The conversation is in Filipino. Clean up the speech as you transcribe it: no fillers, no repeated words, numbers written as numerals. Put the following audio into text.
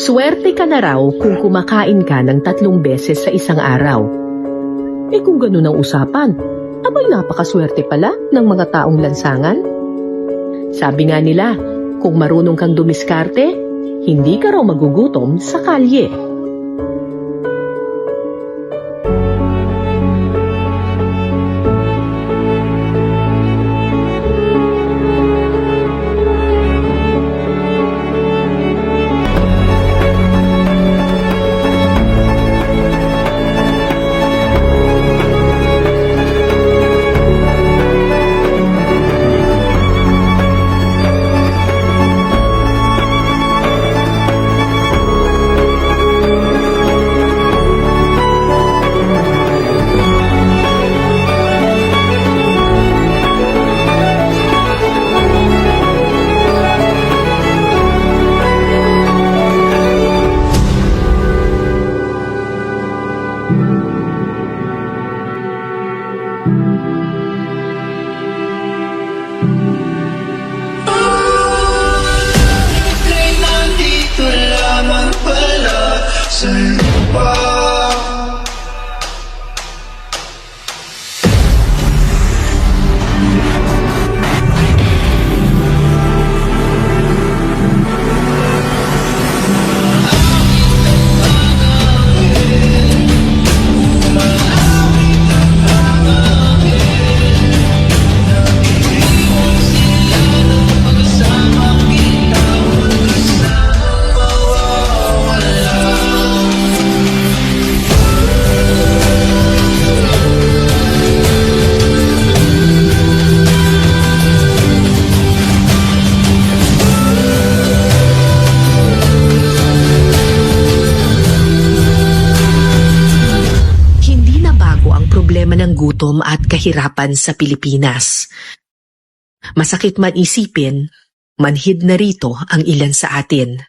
Swerte ka na raw kung kumakain ka ng 3 beses sa isang araw. Kung ganun ang usapan, abay napakaswerte pala ng mga taong lansangan. Sabi nga nila, kung marunong kang dumiskarte, hindi ka raw magugutom sa kalye. Ika'y nandito lamang pala sa lupa. Problema ng gutom at kahirapan sa Pilipinas. Masakit man isipin, manhid na rito ang ilan sa atin.